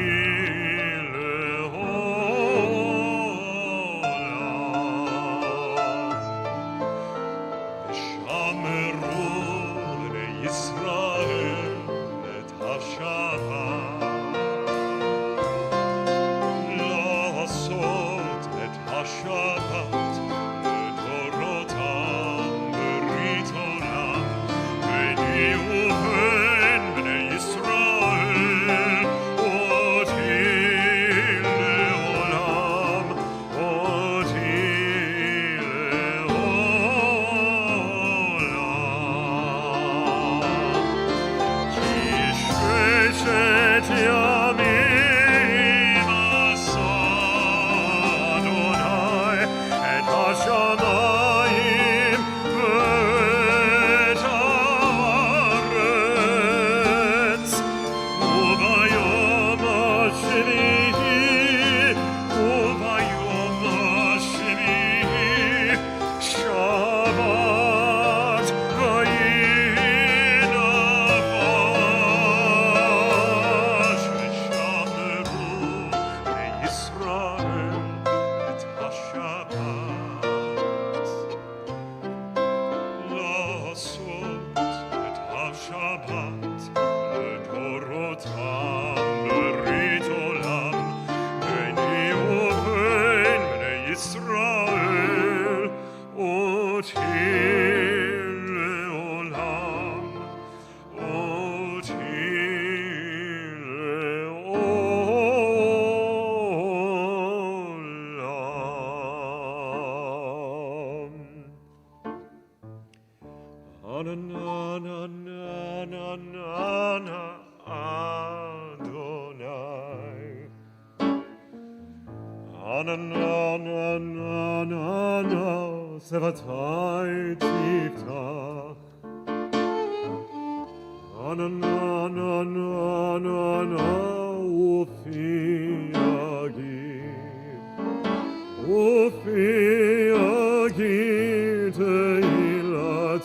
[SPEAKER 4] Sevatai tiftach, ufi agit, tehillateh.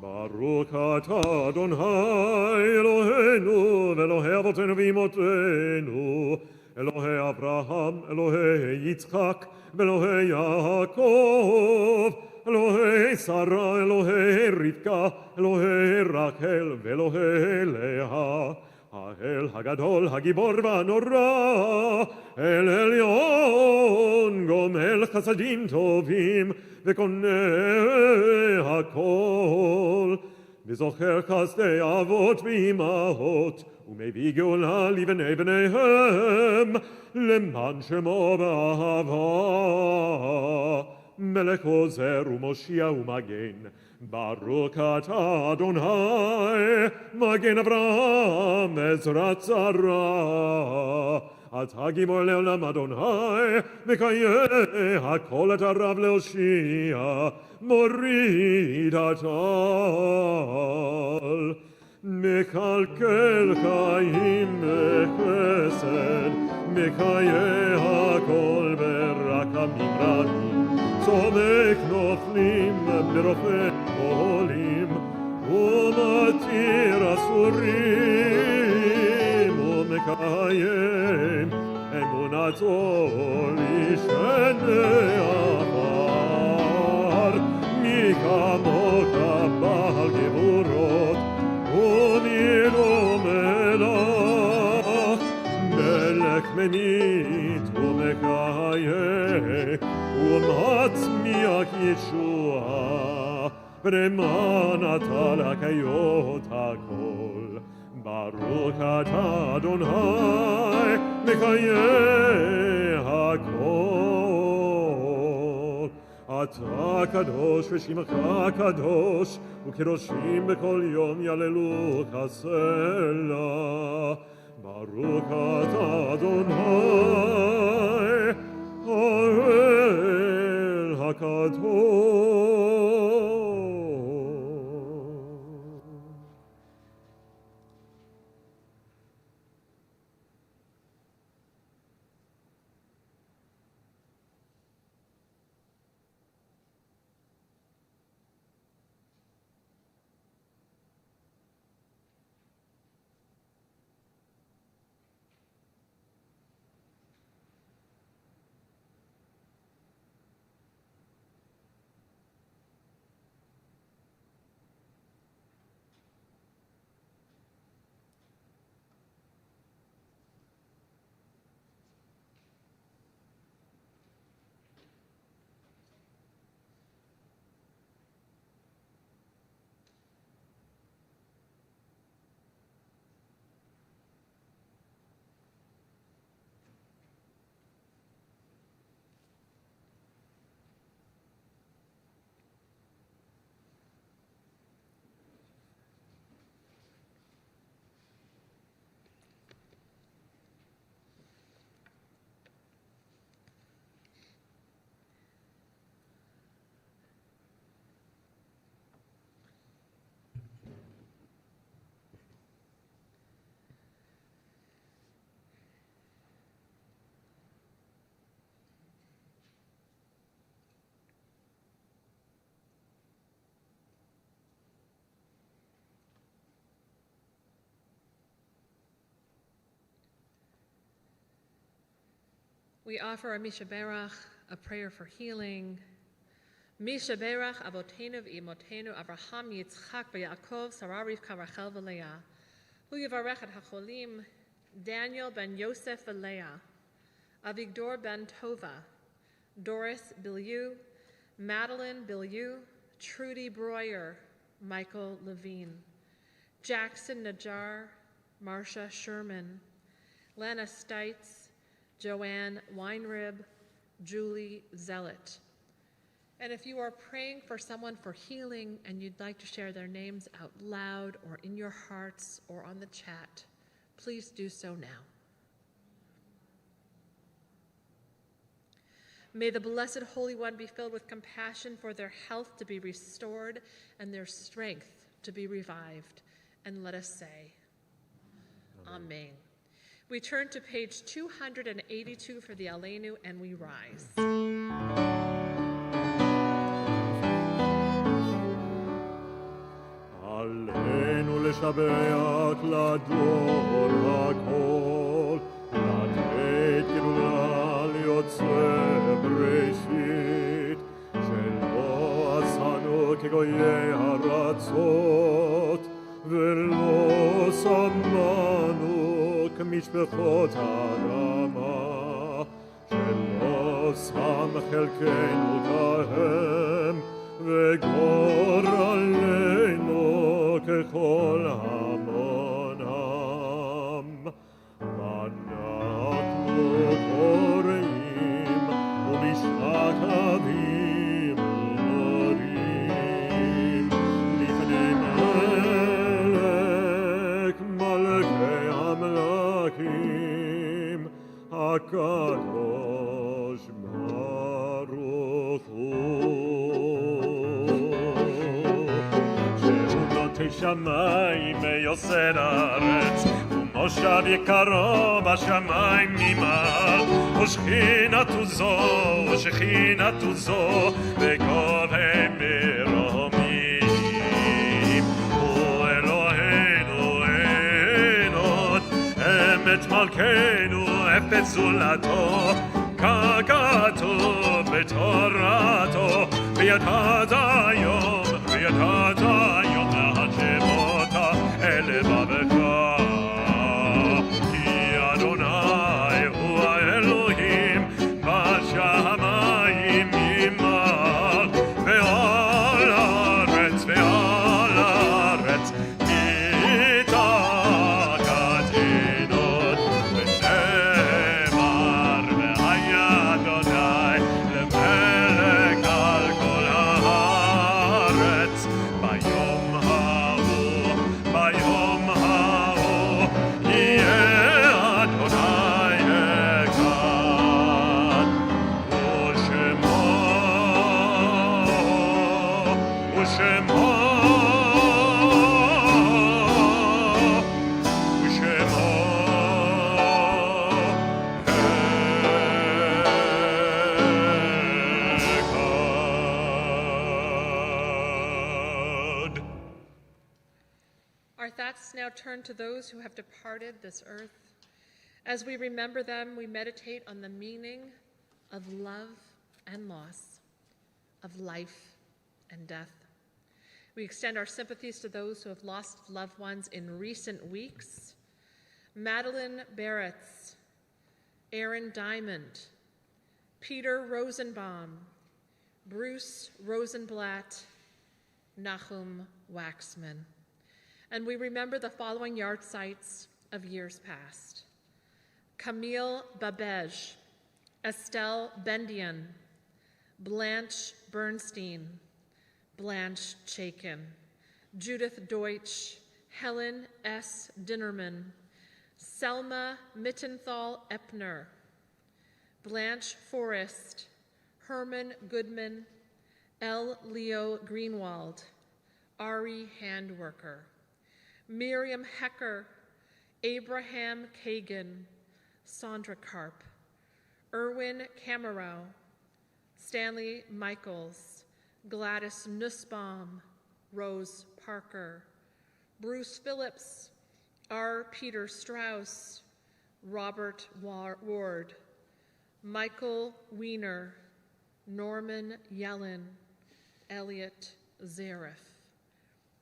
[SPEAKER 4] Baruch atah Adonai Eloheinu ve'Elohei avotenu v'imotenu Elohei Avraham, Elohei Yitzchak, ve'Elohei Yaakov, Elohei Sarah, Elohei Rivka, Elohei Rachel, ve'Elohei Leah, האל הגדול, הגיבור והנורא, אל עליון, גומל חסדים טובים, וקונה הכל. וזוכר חסדי אבות ואימהות, ומביא גאולה לבני בניהם, למען שמו באהבה. מלך עוזר ומושיע ומגן, ברוך אתה אדוני, מגן אברהם, עזרת שרה. אתה גיבור לעולם אדוני, מקיים הכל אתה רב להושיע, מוריד הטל. מקלקל חיים בחסד, מקיים הכל ברחמים רבים. צומק נופלים ברופא חולים, ומתיר אסורים, ומקיים אמונתו לשני עבר. מי כמוך בעל גבורות, ומינו מלך, מלך מנית ומקיים, ומצמיח ישועה, ולמען אתה להחיות הכל. ברוך אתה אדוני, מקיים הכל. אתה קדוש ושמך קדוש, וקדושים בכל יום יהללוך סלה. ברוך אתה אדוני, האל הקדוש.
[SPEAKER 5] We offer a Misha Berach, a prayer for healing. Misha Berach, Avotenu v'Imotenu, Avraham, Yitzchak, v'Yaakov, Sarah, Rivka, Rachel, v'Leah. Hu yivarech et hacholim, Daniel ben Yosef v'Leah, Avigdor ben Tova, Doris Bilyu, Madeline Bilyu, Trudy Breuer, Michael Levine, Jackson Najjar, Marcia Sherman, Lana Stites, Joanne Weinrib, Julie Zealot. And if you are praying for someone for healing and you'd like to share their names out loud or in your hearts or on the chat, please do so now. May the Blessed Holy One be filled with compassion for their health to be restored and their strength to be revived. And let us say, Amen. We turn to page 282 for the Aleinu and we rise.
[SPEAKER 4] עלינו לשבח לדור הכל, לתת גדולה ליוצא בראשית, שלא עשנו כגויי ארצות, ולא שמנו כמשפחות האדמה, שלא שם חלקנו כהם, וגורלנו ככל המונם. ואנחנו קוראים ומשתחווים ומודים לפני מלך מלכי המלכים הקדוש ברוך הוא.
[SPEAKER 3] שמיים ויוסד הארץ ומושב יקרו בשמיים ממעל ושכינתו זו בגובה מרומים הוא אלוהינו אין אמת מלכנו אפת זולתו ככתוב בתורתו וידעת היום להשבותה אל לבבך כי אדוני הוא האלוהים בשמיים ממעל ועל הארץ מתחת עינות ונאמר והיה אדוני למלך על כל הארץ ביום ההוא יהיה אדוני אחד ושמו
[SPEAKER 5] Our thoughts now turn to those who have departed this earth. As we remember them, we meditate on the meaning of love and loss, of life and death. We extend our sympathies to those who have lost loved ones in recent weeks. Madeline Barretts, Aaron Diamond, Peter Rosenbaum, Bruce Rosenblatt, Nahum Waxman. And we remember the following yard sites of years past. Camille Babej, Estelle Bendian, Blanche Bernstein, Blanche Chaikin, Judith Deutsch, Helen S. Dinnerman, Selma Mittenthal Eppner, Blanche Forrest, Herman Goodman, L. Leo Greenwald, Ari Handworker, Miriam Hecker, Abraham Kagan, Sandra Karp, Erwin Camerow, Stanley Michaels, Gladys Nussbaum, Rose Parker, Bruce Phillips, R. Peter Strauss, Robert Ward, Michael Wiener, Norman Yellen, Elliot Zarif.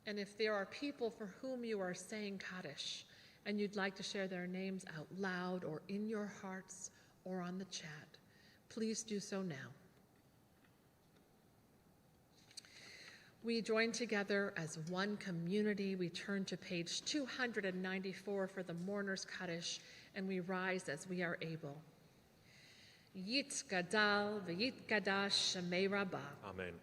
[SPEAKER 5] And if there are people for whom you are saying Kaddish and you'd like to share their names out loud or in your hearts or on the chat, please do so now. We join together as one community. We turn to page 294 for the Mourner's Kaddish, and we rise as we are able. Yit gadal v'yit gadash shemei rabba.
[SPEAKER 1] Amen.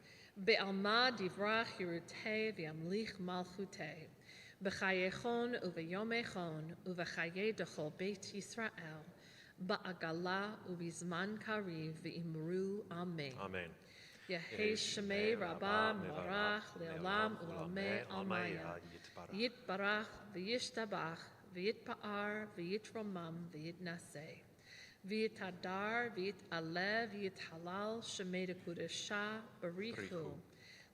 [SPEAKER 5] Be'alma divrach hirutei v'yamlich malchutei. B'chayechon u'v'yomechon u'v'chaye dechol beit Yisrael. Ba'agala u'vizman kariv v'imru amen.
[SPEAKER 1] Amen.
[SPEAKER 5] Yehei shemei rabba marach le'olam u'lamei almaya. Yitbarach v'yishtabach v'yitpa'ar v'yitromam v'yitnaseh. V'yitadar v'yit'aleh v'yithalal shemei dekudesha barichu.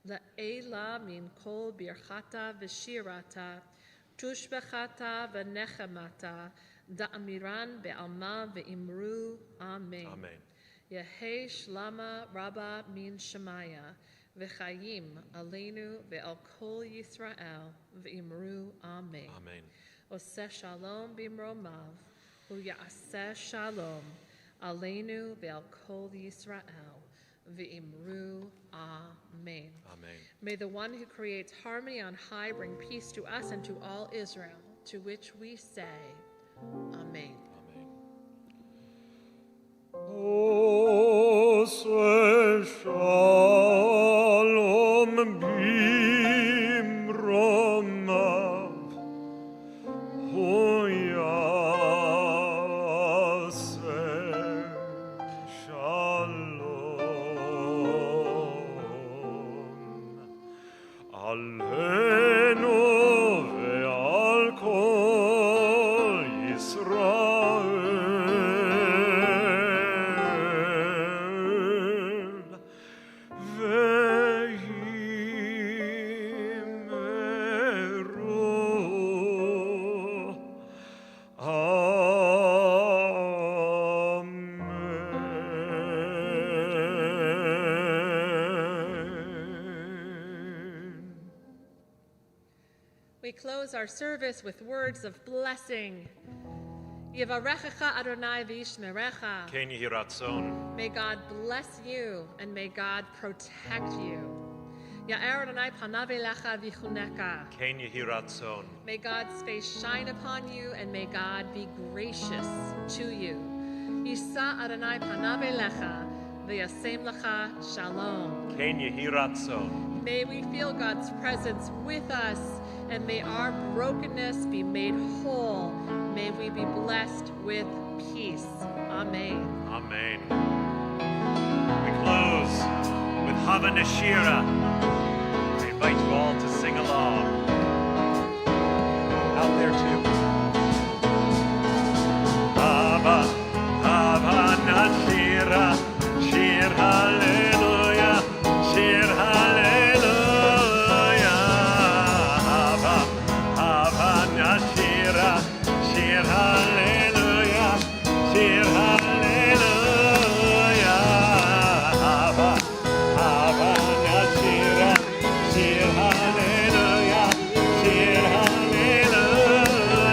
[SPEAKER 5] Le'ela min kol birchata v'shirata tushbechata v'nechemata da'amiran be'alma v'imru amen.
[SPEAKER 1] Amen.
[SPEAKER 5] Yehei shlama rabba min shemaya v'chayim aleinu ve'al kol Yisrael v'imru amen.
[SPEAKER 1] Amen.
[SPEAKER 5] Oseh shalom bimromav u'ya'aseh shalom aleinu ve'al kol Yisrael v'imru amen.
[SPEAKER 1] Amen.
[SPEAKER 5] May the one who creates harmony on high bring peace to us and to all Israel, to which we say, Amen.
[SPEAKER 4] Oseh shalom bimromav u'yaseh shalom aleinu ve'al kol Yisrael
[SPEAKER 5] We close our service with words of blessing. Yivarechecha Adonai v'yishmerecha.
[SPEAKER 1] Ken yehi ratzon.
[SPEAKER 5] May God bless you and may God protect you. Ya'er Adonai panav elecha v'chuneka.
[SPEAKER 1] Ken yehi ratzon.
[SPEAKER 5] May God's face shine upon you and may God be gracious to you. Yisa Adonai panav elecha v'yasem lecha shalom.
[SPEAKER 1] Ken yehi ratzon.
[SPEAKER 5] May we feel God's presence with us, and may our brokenness be made whole. May we be blessed with peace. Amen.
[SPEAKER 1] Amen. We close with Hava Neshira. I invite you all to sing along. Out there too. Hava, Hava Neshira, Shir Hallelujah, Shir Hallelujah. Shir hallelujah, shir hallelujah, hava, hava nashira, shir hallelujah, shir hallelujah.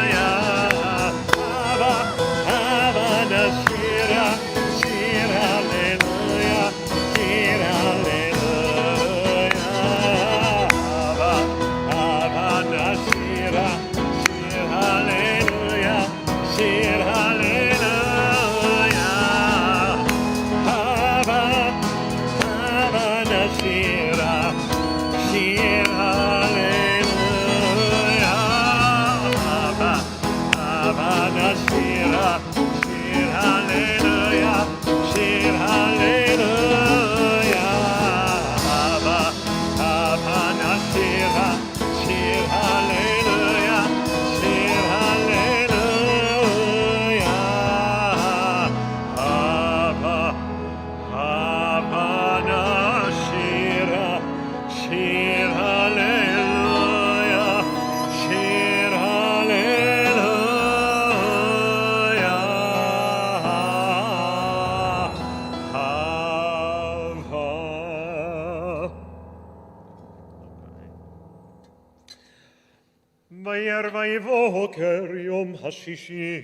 [SPEAKER 3] בוקר ויבוקר יום השישי,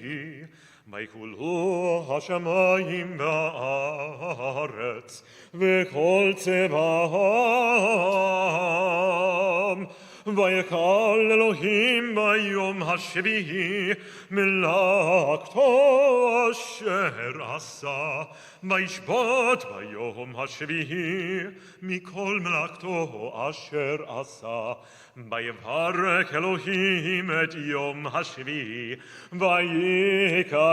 [SPEAKER 3] ויקולו השמיים והארץ, וכל צבאם. ויקל אלוהים ביום השביעי מלאכתו אשר עשה, וישבות ביום השביעי מכל מלאכתו אשר עשה. ויברך אלוהים את יום השביעי ויקדש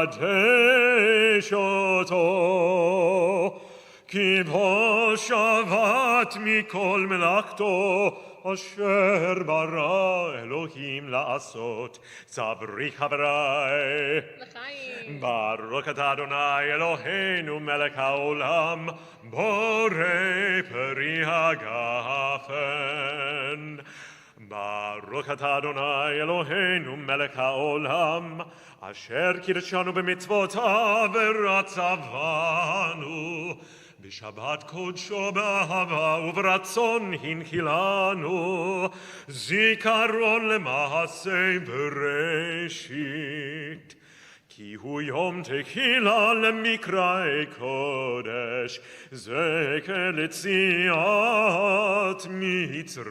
[SPEAKER 3] אותו, כי בו שבת מכל מלאכתו אשר ברא אלוהים לעשות. צברי חבריי,
[SPEAKER 5] לחיים.
[SPEAKER 3] ברוך אתה אדוני אלוהינו מלך העולם, בורא פרי הגפן. ברוך אתה אדוני אלוהינו מלך העולם, אשר קידשנו במצוותיו ורצבנו בשבת קודשו באהבה וברצון הנחילנו, זיכרון למעשה בראשית. כי הוא יום תחילה למקראי קודש, זכר ליציאת מצרים.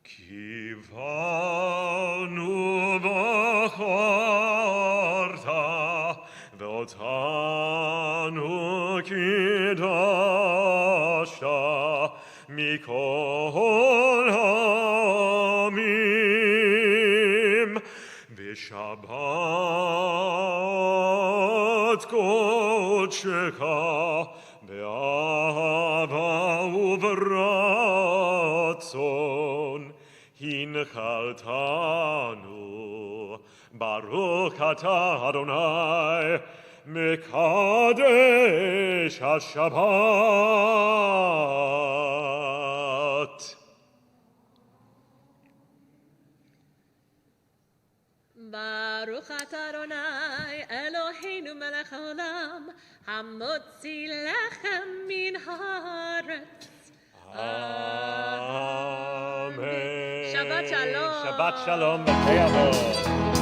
[SPEAKER 3] כי בנו בחרת ואותנו קידשת מכל העמים, בשבת קודשך באהבה וברצון הנחלתנו. ברוך אתה אדוני מקדש השבת.
[SPEAKER 5] ברוך אתה אדוני אלוהינו מלך העולם, המוציא לחם מן הארץ.
[SPEAKER 3] אמן.
[SPEAKER 5] שבת שלום.
[SPEAKER 1] שבת שלום בתי אבות.